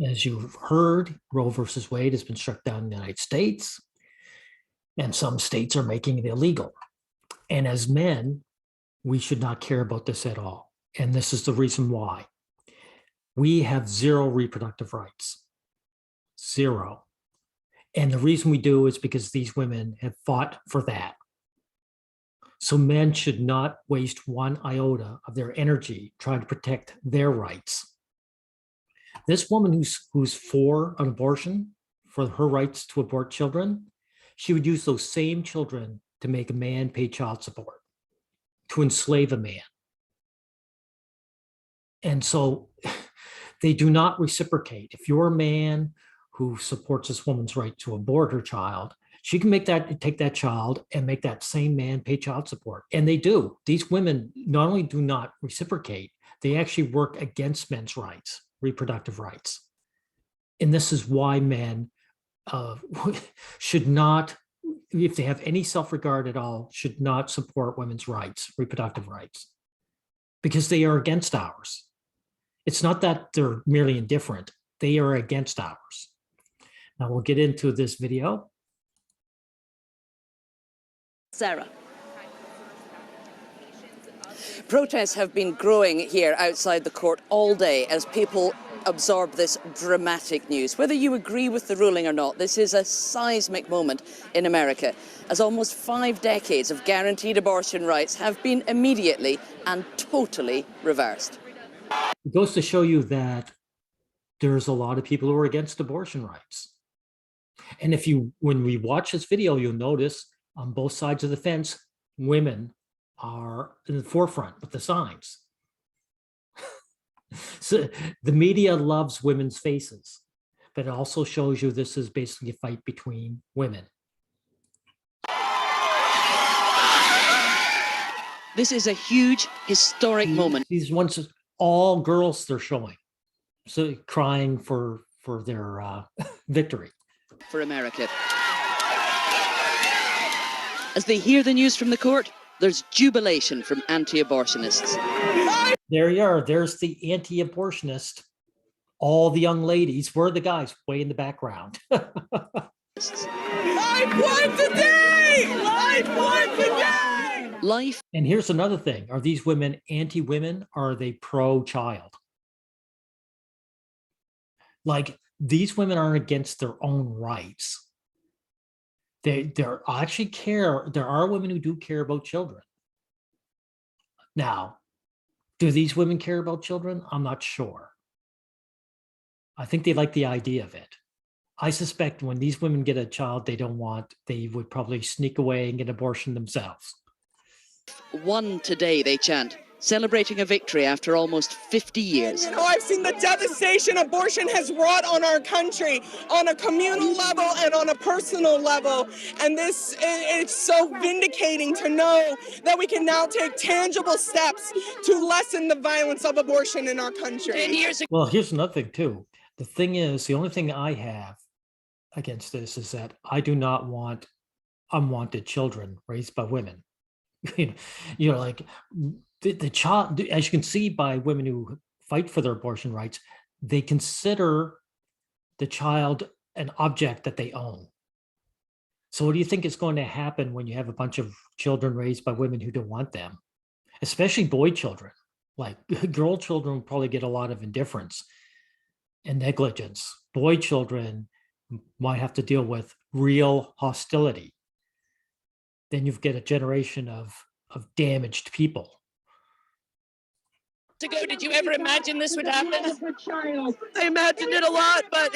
As you've heard, Roe versus Wade has been struck down in the United States, and some states are making it illegal. And as men, we should not care about this at all. And this is the reason why. We have zero reproductive rights. Zero. And the reason we do is because these women have fought for that. So men should not waste one iota of their energy trying to protect their rights. This woman who's for an abortion, for her rights to abort children, she would use those same children to make a man pay child support, to enslave a man. And so they do not reciprocate. If you're a man who supports this woman's right to abort her child, she can take that child and make that same man pay child support. And they do. These women not only do not reciprocate, they actually work against men's rights, reproductive rights. And this is why men should not, if they have any self-regard at all, should not support women's rights, reproductive rights, because they are against ours. It's not that they're merely indifferent, they are against ours. Now we'll get into this video. Sarah. Protests have been growing here outside the court all day as people absorb this dramatic news. Whether you agree with the ruling or not, this is a seismic moment in America, as almost 5 decades of guaranteed abortion rights have been immediately and totally reversed. It goes to show you that there's a lot of people who are against abortion rights. And when we watch this video, you'll notice on both sides of the fence, women are in the forefront with the signs. So the media loves women's faces, but it also shows you this is basically a fight between women. This is a huge, historic moment. These ones, all girls they're showing, so crying for their victory. For America. As they hear the news from the court, there's jubilation from anti-abortionists. There you are. There's the anti-abortionist. All the young ladies. Where are the guys? Way in the background. Life won today! Life won today! Life. And here's another thing. Are these women anti-women? Or are they pro-child? Like, these women aren't against their own rights. They're actually care. There are women who do care about children. Now, do these women care about children? I'm not sure. I think they like the idea of it. I suspect when these women get a child they don't want, they would probably sneak away and get an abortion themselves. Won today, they chant, celebrating a victory after almost 50 years. You know, I've seen the devastation abortion has wrought on our country on a communal level and on a personal level. And it's so vindicating to know that we can now take tangible steps to lessen the violence of abortion in our country. 10 years ago. Well, here's another thing too. The thing is, the only thing I have against this is that I do not want unwanted children raised by women. Like the child, as you can see by women who fight for their abortion rights, they consider the child an object that they own. So what do you think is going to happen when you have a bunch of children raised by women who don't want them, especially boy children? Like girl children probably get a lot of indifference and negligence. Boy children might have to deal with real hostility. Then you've got a generation of damaged people. Did you ever imagine this would happen? I imagined it a lot, but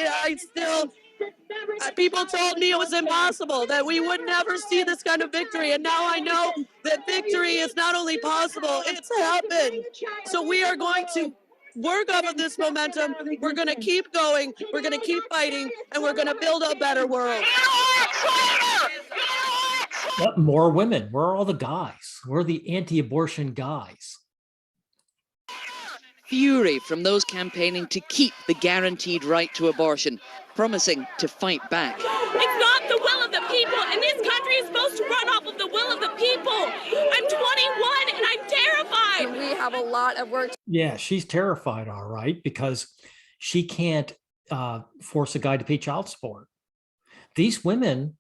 people told me it was impossible, that we would never see this kind of victory. And now I know that victory is not only possible, it's happened. So we are going to work off of this momentum. We're going to keep going. We're going to keep fighting, and we're going to build a better world. But more women. Where are all the guys? Where are the anti-abortion guys? Fury from those campaigning to keep the guaranteed right to abortion, promising to fight back. It's not the will of the people, and this country is supposed to run off of the will of the people. I'm 21 and I'm terrified. We have a lot of work. Yeah, she's terrified, all right, because she can't force a guy to pay child support. These women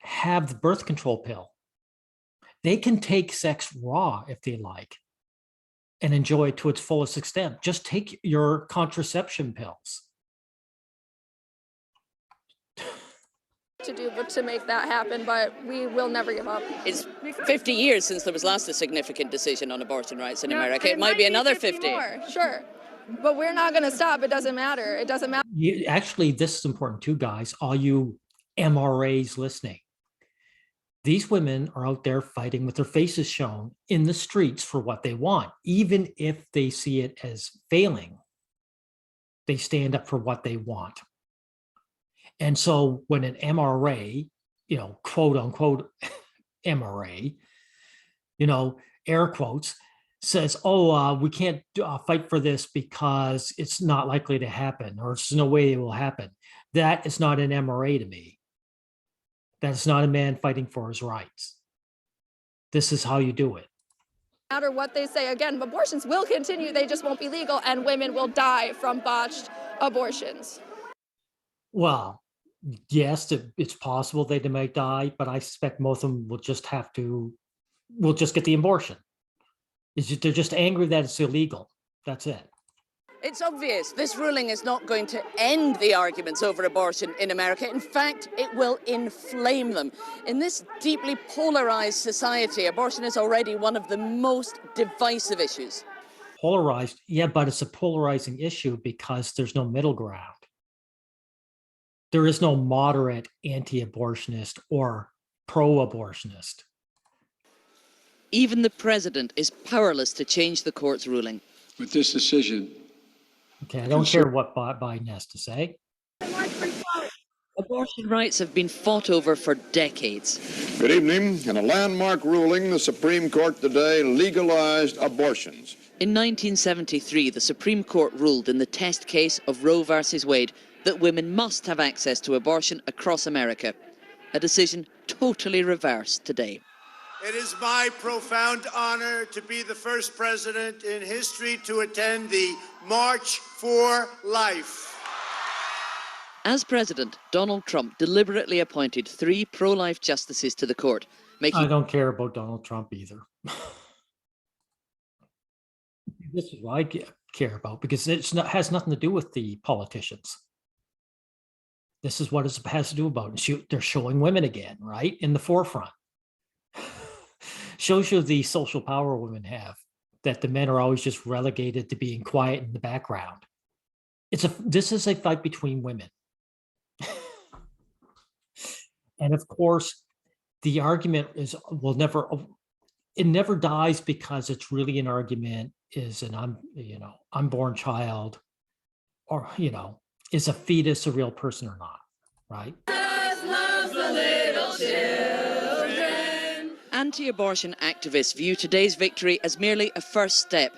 have the birth control pill. They can take sex raw if they like and enjoy it to its fullest extent. Just take your contraception pills. To do to make that happen, but we will never give up. It's 50 years since there was last a significant decision on abortion rights in America. It might be another 50. More, sure. But we're not going to stop. It doesn't matter. It doesn't matter. Actually, this is important too, guys. All you MRAs listening. These women are out there fighting with their faces shown in the streets for what they want. Even if they see it as failing, they stand up for what they want. And so when an MRA, quote unquote MRA, air quotes, says, oh, we can't fight for this because it's not likely to happen, or there's no way it will happen. That is not an MRA to me. That's not a man fighting for his rights. This is how you do it. No matter what they say, again, abortions will continue. They just won't be legal, and women will die from botched abortions. Well, yes, it's possible they might die, but I suspect most of them will just get the abortion. They're just angry that it's illegal. That's it. It's obvious this ruling is not going to end the arguments over abortion in America. In fact, it will inflame them. In this deeply polarized society, abortion is already one of the most divisive issues. Polarized, yeah, but it's a polarizing issue because there's no middle ground. There is no moderate anti-abortionist or pro-abortionist. Even the president is powerless to change the court's ruling. With this decision, okay, I don't care what Biden has to say. Abortion rights have been fought over for decades. Good evening. In a landmark ruling, the Supreme Court today legalized abortions. In 1973, the Supreme Court ruled in the test case of Roe versus Wade that women must have access to abortion across America. A decision totally reversed today. It is my profound honor to be the first president in history to attend the March for Life. As president, Donald Trump deliberately appointed 3 pro-life justices to the court, making... I don't care about Donald Trump either. This is what I care about, because has nothing to do with the politicians. This is what it has to do about. They're showing women again, right, in the forefront. Shows you the social power women have, that the men are always just relegated to being quiet in the background. This is a fight between women. And of course, the argument it never dies, because it's really an argument is an unborn child, or is a fetus a real person or not, right? Anti-abortion activists view today's victory as merely a first step.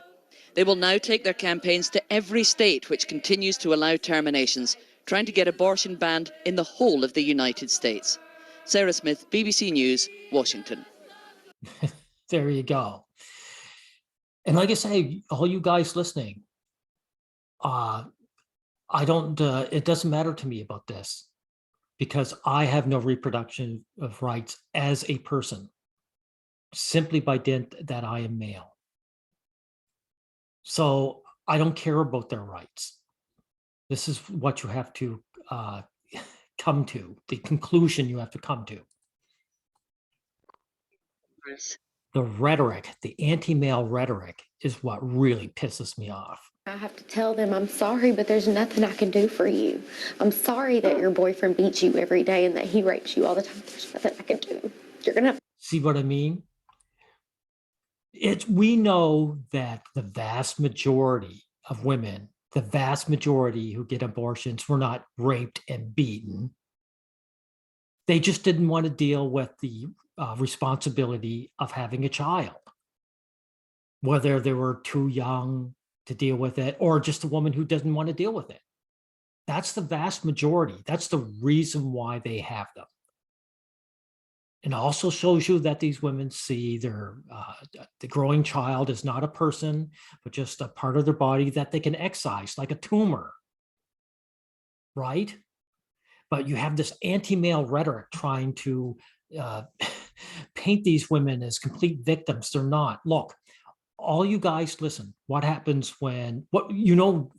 They will now take their campaigns to every state which continues to allow terminations, trying to get abortion banned in the whole of the United States. Sarah Smith, BBC News, Washington. There you go. And like I say, all you guys listening, it doesn't matter to me about this, because I have no reproduction of rights as a person, simply by dint that I am male. So I don't care about their rights. This is what you have to come to, the conclusion you have to come to. The rhetoric, the anti-male rhetoric, is what really pisses me off. I have to tell them, I'm sorry, but there's nothing I can do for you. I'm sorry that your boyfriend beats you every day and that he rapes you all the time. There's nothing I can do. You're gonna see what I mean? We know that the vast majority of women, the vast majority who get abortions, were not raped and beaten. They just didn't want to deal with the responsibility of having a child, whether they were too young to deal with it, or just a woman who doesn't want to deal with it. That's the vast majority. That's the reason why they have them. It also shows you that these women see the growing child is not a person, but just a part of their body that they can excise, like a tumor. right? But you have this anti-male rhetoric trying to uh, paint these women as complete victims. They're not. Look, all you guys listen, what happens when,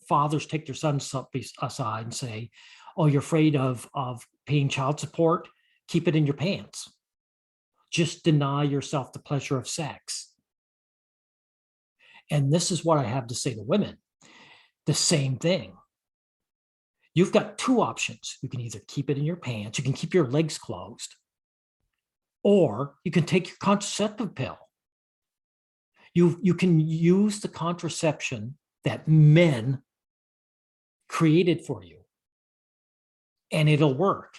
fathers take their sons aside and say, oh, you're afraid of paying child support? Keep it in your pants. Just deny yourself the pleasure of sex. And this is what I have to say to women. The same thing. You've got two options. You can either keep it in your pants, you can keep your legs closed, or you can take your contraceptive pill. You can use the contraception that men created for you, and it'll work.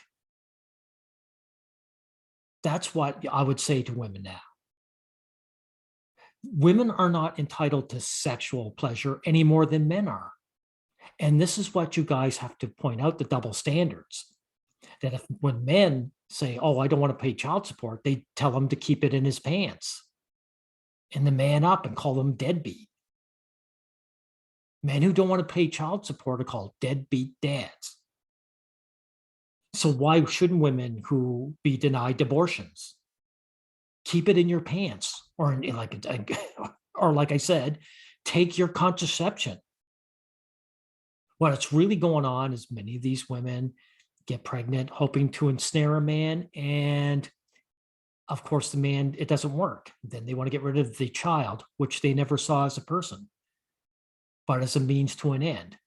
That's what I would say to women now. Women are not entitled to sexual pleasure any more than men are. And this is what you guys have to point out, the double standards. That when men say, oh, I don't want to pay child support, they tell him to keep it in his pants and the man up and call them deadbeat. Men who don't want to pay child support are called deadbeat dads. So why shouldn't women who be denied abortions keep it in your pants, or like I said, take your contraception? What's really going on is many of these women get pregnant hoping to ensnare a man, and of course the man, it doesn't work. Then they want to get rid of the child, which they never saw as a person, but as a means to an end.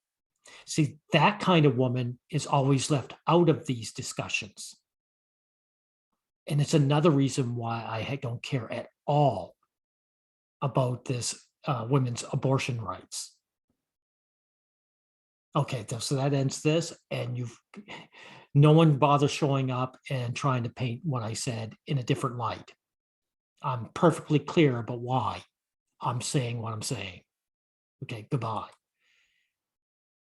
See, that kind of woman is always left out of these discussions. And it's another reason why I don't care at all about this women's abortion rights. Okay, so that ends this, and no one bothers showing up and trying to paint what I said in a different light. I'm perfectly clear about why I'm saying what I'm saying. Okay, goodbye.